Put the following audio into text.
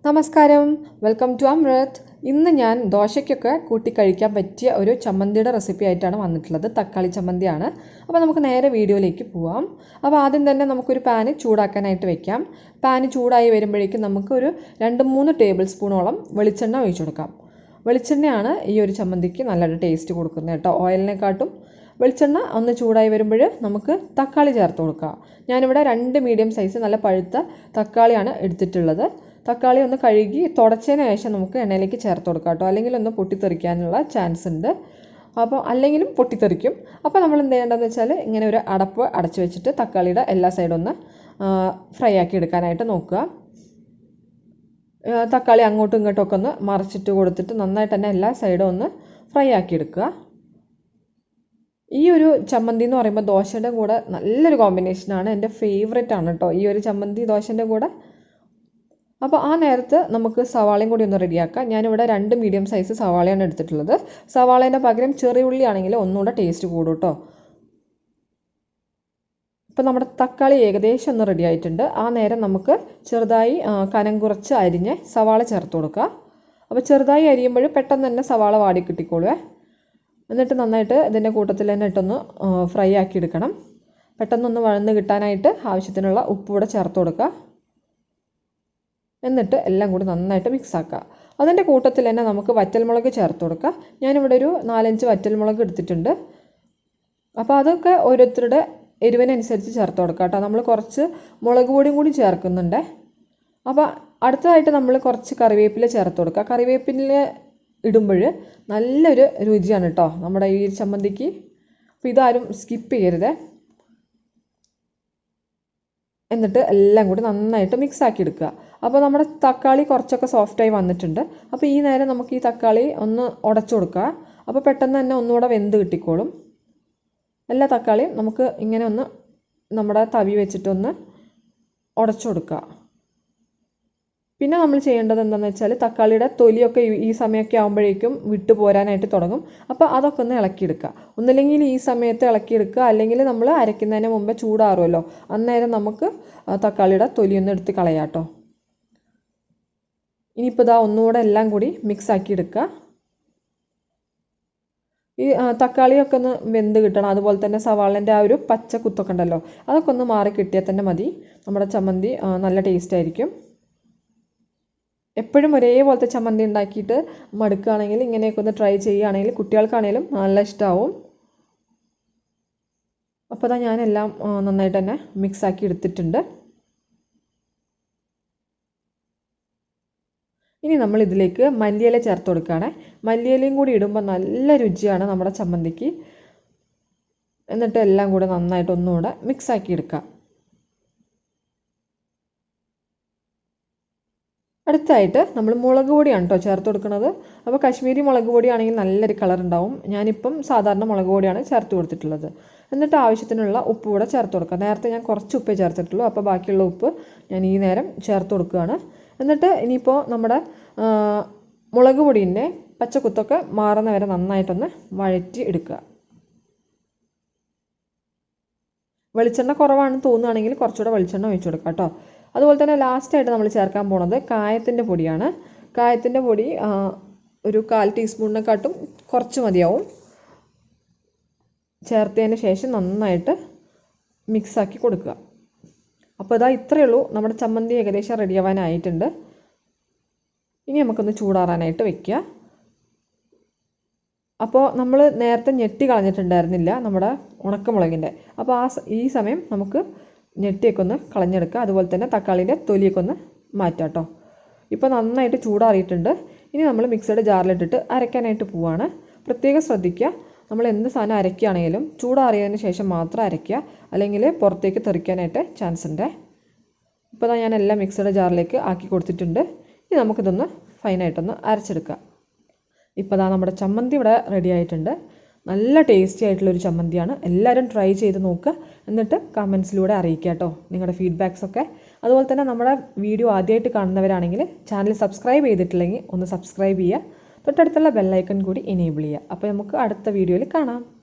നമസ്കാരം, welcome to അമൃത്. ഇന്ന് ഞാൻ ദോശയ്ക്കൊക്കെ കൂട്ടി കഴിക്കാൻ പറ്റിയ ഒരു ചമ്മന്തിയുടെ റെസിപ്പി ആയിട്ടാണ് വന്നിട്ടുള്ളത്. തക്കാളി ചമ്മന്തിയാണ്. അപ്പോൾ നമുക്ക് നേരെ വീഡിയോയിലേക്ക് പോവാം. അപ്പോൾ ആദ്യം തന്നെ നമുക്കൊരു പാന് ചൂടാക്കാനായിട്ട് വെക്കാം. പാന് ചൂടായി വരുമ്പോഴേക്കും നമുക്കൊരു 2-3 ടേബിൾ സ്പൂണോളം വെളിച്ചെണ്ണ ഒഴിച്ചു കൊടുക്കാം. വെളിച്ചെണ്ണയാണ് ഈ ഒരു ചമ്മന്തിക്ക് നല്ലൊരു ടേസ്റ്റ് കൊടുക്കുന്നത് കേട്ടോ. ഓയിലിനെക്കാട്ടും വെളിച്ചെണ്ണ ഒന്ന് ചൂടായി വരുമ്പോൾ നമുക്ക് തക്കാളി ചേർത്ത് കൊടുക്കാം. ഞാനിവിടെ 2 മീഡിയം സൈസ് നല്ല പഴുത്ത തക്കാളിയാണ് എടുത്തിട്ടുള്ളത്. തക്കാളി ഒന്ന് കഴുകി തുടച്ചതിന് ശേഷം നമുക്ക് എണ്ണയിലേക്ക് ചേർത്ത് കൊടുക്കാം കേട്ടോ. അല്ലെങ്കിൽ ഒന്ന് പൊട്ടിത്തെറിക്കാനുള്ള ചാൻസ് ഉണ്ട്. അപ്പോൾ അല്ലെങ്കിലും പൊട്ടിത്തെറിക്കും. അപ്പോൾ നമ്മൾ എന്ത് ചെയ്യേണ്ടതെന്ന് വെച്ചാൽ ഇങ്ങനെ ഒരു അടപ്പ് അടച്ചു വെച്ചിട്ട് തക്കാളിയുടെ എല്ലാ സൈഡും ഒന്ന് ഫ്രൈ ആക്കി എടുക്കാനായിട്ട് നോക്കുക. തക്കാളി അങ്ങോട്ടും ഇങ്ങോട്ടും ഒക്കെ ഒന്ന് മറിച്ചിട്ട് കൊടുത്തിട്ട് നന്നായിട്ട് തന്നെ എല്ലാ സൈഡും ഒന്ന് ഫ്രൈ ആക്കി എടുക്കുക. ഈ ഒരു ചമ്മന്തി എന്ന് പറയുമ്പോൾ ദോശയുടെ കൂടെ നല്ലൊരു കോമ്പിനേഷനാണ്. എൻ്റെ ഫേവറേറ്റ് ആണ് കേട്ടോ ഈ ഒരു ചമ്മന്തി ദോശൻ്റെ കൂടെ. അപ്പോൾ ആ നേരത്ത് നമുക്ക് സവാളയും കൂടി ഒന്ന് റെഡിയാക്കാം. ഞാനിവിടെ 2 മീഡിയം സൈസ് സവാളയാണ് എടുത്തിട്ടുള്ളത്. സവാളേൻ്റെ പകരം ചെറിയ ഉള്ളി ആണെങ്കിൽ ഒന്നുകൂടെ ടേസ്റ്റ് കൂടും കേട്ടോ. ഇപ്പോൾ നമ്മുടെ തക്കാളി ഏകദേശം ഒന്ന് റെഡി ആയിട്ടുണ്ട്. ആ നേരം നമുക്ക് ചെറുതായി കനം കുറച്ച് അരിഞ്ഞ് സവാള ചേർത്ത് കൊടുക്കുക. അപ്പോൾ ചെറുതായി അരിയുമ്പോൾ പെട്ടെന്ന് തന്നെ സവാള വാടി കിട്ടിക്കോളുവേ. എന്നിട്ട് നന്നായിട്ട് ഇതിൻ്റെ കൂട്ടത്തിൽ തന്നെ ഇട്ടൊന്ന് ഫ്രൈ ആക്കി എടുക്കണം. പെട്ടെന്നൊന്ന് വഴന്ന് കിട്ടാനായിട്ട് ആവശ്യത്തിനുള്ള ഉപ്പ് കൂടെ ചേർത്ത് കൊടുക്കുക. എന്നിട്ട് എല്ലാം കൂടി നന്നായിട്ട് മിക്സ് ആക്കുക. അതിൻ്റെ കൂട്ടത്തിൽ തന്നെ നമുക്ക് വറ്റൽമുളക് ചേർത്ത് കൊടുക്കുക. ഞാനിവിടെ ഒരു 4-5 വറ്റൽമുളക് എടുത്തിട്ടുണ്ട്. അപ്പോൾ അതൊക്കെ ഓരോരുത്തരുടെ എരിവിനനുസരിച്ച് ചേർത്ത് കൊടുക്കുക കേട്ടോ. നമ്മൾ കുറച്ച് മുളക് പൊടിയും കൂടി ചേർക്കുന്നുണ്ട്. അപ്പോൾ അടുത്തതായിട്ട് നമ്മൾ കുറച്ച് കറിവേപ്പില ചേർത്ത് കൊടുക്കുക. കറിവേപ്പില ഇടുമ്പോൾ നല്ലൊരു രുചിയാണ് കേട്ടോ നമ്മുടെ ഈ ചമ്മന്തിക്ക്. അപ്പോൾ ഇതാരും സ്കിപ്പ് ചെയ്യരുത്. എന്നിട്ട് എല്ലാം കൂടി നന്നായിട്ട് മിക്സ് ആക്കി എടുക്കുക. അപ്പോൾ നമ്മുടെ തക്കാളി കുറച്ചൊക്കെ സോഫ്റ്റായി വന്നിട്ടുണ്ട്. അപ്പോൾ ഈ നേരം നമുക്ക് ഈ തക്കാളി ഒന്ന് ഉടച്ചു കൊടുക്കുക. അപ്പോൾ പെട്ടെന്ന് തന്നെ ഒന്നുകൂടെ വെന്ത് കിട്ടിക്കോളും. എല്ലാ തക്കാളിയും നമുക്ക് ഇങ്ങനെ ഒന്ന് നമ്മുടെ തവി വെച്ചിട്ടൊന്ന് ഉടച്ചു കൊടുക്കുക. പിന്നെ നമ്മൾ ചെയ്യേണ്ടത് എന്താണെന്ന് വെച്ചാൽ തക്കാളിയുടെ തൊലിയൊക്കെ ഈ സമയമൊക്കെ ആകുമ്പോഴേക്കും വിട്ടു പോരാനായിട്ട് തുടങ്ങും. അപ്പോൾ അതൊക്കെ ഒന്ന് ഇളക്കിയെടുക്കുക. ഒന്നില്ലെങ്കിൽ ഈ സമയത്ത് ഇളക്കിയെടുക്കുക, അല്ലെങ്കിൽ നമ്മൾ അരയ്ക്കുന്നതിന് മുമ്പേ ചൂടാറുമല്ലോ, അന്നേരം നമുക്ക് തക്കാളിയുടെ തൊലിയൊന്ന് എടുത്ത് കളയാം കേട്ടോ. ഇനിയിപ്പോൾ ഇതാ ഒന്നുകൂടെ എല്ലാം കൂടി മിക്സ് ആക്കി എടുക്കുക. ഈ തക്കാളിയൊക്കെ ഒന്ന് വെന്ത് കിട്ടണം. അതുപോലെ തന്നെ സവാളൻ്റെ ആ ഒരു പച്ച കുത്തൊക്കെ ഉണ്ടല്ലോ, അതൊക്കെ ഒന്ന് മാറി കിട്ടിയാൽ തന്നെ മതി. നമ്മുടെ ചമ്മന്തി നല്ല ടേസ്റ്റ് ആയിരിക്കും. എപ്പോഴും ഒരേപോലത്തെ ചമ്മന്തി ഉണ്ടാക്കിയിട്ട് മടുക്കുകയാണെങ്കിൽ ഇങ്ങനെയൊക്കെ ഒന്ന് ട്രൈ ചെയ്യുകയാണെങ്കിൽ കുട്ടികൾക്കാണെങ്കിലും നല്ല ഇഷ്ടമാവും. അപ്പോൾ അതാ ഞാനെല്ലാം നന്നായിട്ട് തന്നെ മിക്സാക്കി എടുത്തിട്ടുണ്ട്. ഇനി നമ്മൾ ഇതിലേക്ക് മല്ലിയില ചേർത്ത് കൊടുക്കുകയാണ്. മല്ലിയിലയും കൂടി ഇടുമ്പോൾ നല്ല രുചിയാണ് നമ്മുടെ ചമ്മന്തിക്ക്. എന്നിട്ട് എല്ലാം കൂടെ നന്നായിട്ട് ഒന്നുകൂടെ മിക്സാക്കി എടുക്കുക. അടുത്തായിട്ട് നമ്മൾ മുളക് പൊടിയാണ് കേട്ടോ ചേർത്ത് കൊടുക്കുന്നത്. അപ്പോൾ കാശ്മീരി മുളക് പൊടിയാണെങ്കിൽ നല്ലൊരു കളർ ഉണ്ടാവും. ഞാനിപ്പം സാധാരണ മുളക് പൊടിയാണ് ചേർത്ത് കൊടുത്തിട്ടുള്ളത്. എന്നിട്ട് ആവശ്യത്തിനുള്ള ഉപ്പ് കൂടെ ചേർത്ത് കൊടുക്കുക. നേരത്തെ ഞാൻ കുറച്ച് ഉപ്പേ ചേർത്തിട്ടുള്ളൂ. അപ്പോൾ ബാക്കിയുള്ള ഉപ്പ് ഞാൻ ഈ നേരം ചേർത്ത് കൊടുക്കുകയാണ്. എന്നിട്ട് ഇനിയിപ്പോൾ നമ്മുടെ മുളക് പൊടീൻ്റെ പച്ചക്കുത്തൊക്കെ മാറുന്ന വരെ നന്നായിട്ടൊന്ന് വഴറ്റി എടുക്കുക. വെളിച്ചെണ്ണ കുറവാണെന്ന് തോന്നുകയാണെങ്കിൽ കുറച്ചുകൂടെ വെളിച്ചെണ്ണ ഒഴിച്ചു കൊടുക്കുക കേട്ടോ. അതുപോലെ തന്നെ ലാസ്റ്റായിട്ട് നമ്മൾ ചേർക്കാൻ പോണത് കായത്തിൻ്റെ പൊടിയാണ്. കായത്തിൻ്റെ പൊടി ഒരു 1/4 ടീസ്പൂണിനെക്കാട്ടും കുറച്ച് മതിയാവും. ചേർത്തതിന് ശേഷം നന്നായിട്ട് മിക്സാക്കി കൊടുക്കുക. അപ്പോൾ ഇതാ ഇത്രയേ ഉള്ളൂ. നമ്മുടെ ചമ്മന്തി ഏകദേശം റെഡിയാവാനായിട്ടുണ്ട്. ഇനി നമുക്കൊന്ന് ചൂടാറാനായിട്ട് വെക്കുക. അപ്പോൾ നമ്മൾ നേരത്തെ ഞെട്ടി കളഞ്ഞിട്ടുണ്ടായിരുന്നില്ല നമ്മുടെ ഉണക്കമുളകിൻ്റെ. അപ്പോൾ ഈ സമയം നമുക്ക് ഞെട്ടിയൊക്കെ ഒന്ന് കളഞ്ഞെടുക്കുക. അതുപോലെ തന്നെ തക്കാളിൻ്റെ തൊലിയൊക്കെ ഒന്ന് മാറ്റാം കേട്ടോ. ഇപ്പോൾ നന്നായിട്ട് ചൂടാറിയിട്ടുണ്ട്. ഇനി നമ്മൾ മിക്സഡ് ജാറിലിട്ടിട്ട് അരയ്ക്കാനായിട്ട് പോവുകയാണ്. പ്രത്യേകം ശ്രദ്ധിക്കുക, നമ്മൾ എന്ത് സാധനം അരയ്ക്കുകയാണെങ്കിലും ചൂടാറിയതിന് ശേഷം മാത്രം അരയ്ക്കുക, അല്ലെങ്കിൽ പുറത്തേക്ക് തെറിക്കാനായിട്ട് ചാൻസ് ഉണ്ട്. ഇപ്പോൾ ഞാൻ എല്ലാം മിക്സഡ് ജാറിലേക്ക് ആക്കി കൊടുത്തിട്ടുണ്ട്. ഇനി നമുക്കിതൊന്ന് ഫൈനായിട്ടൊന്ന് അരച്ചെടുക്കാം. ഇപ്പോൾ നമ്മുടെ ചമ്മന്തി ഇവിടെ റെഡി ആയിട്ടുണ്ട്. നല്ല ടേസ്റ്റി ആയിട്ടുള്ളൊരു ചമ്മന്തിയാണ്. എല്ലാവരും ട്രൈ ചെയ്ത് നോക്കുക. എന്നിട്ട് കമൻസിലൂടെ അറിയിക്കുക കേട്ടോ നിങ്ങളുടെ ഫീഡ്ബാക്സൊക്കെ. അതുപോലെ തന്നെ നമ്മുടെ വീഡിയോ ആദ്യമായിട്ട് കാണുന്നവരാണെങ്കിൽ ചാനൽ സബ്സ്ക്രൈബ് ചെയ്തിട്ടില്ലെങ്കിൽ ഒന്ന് സബ്സ്ക്രൈബ് ചെയ്യുക. തൊട്ടടുത്തുള്ള ബെല്ലൈക്കൺ കൂടി എനേബിൾ ചെയ്യുക. അപ്പോൾ നമുക്ക് അടുത്ത വീഡിയോയിൽ കാണാം.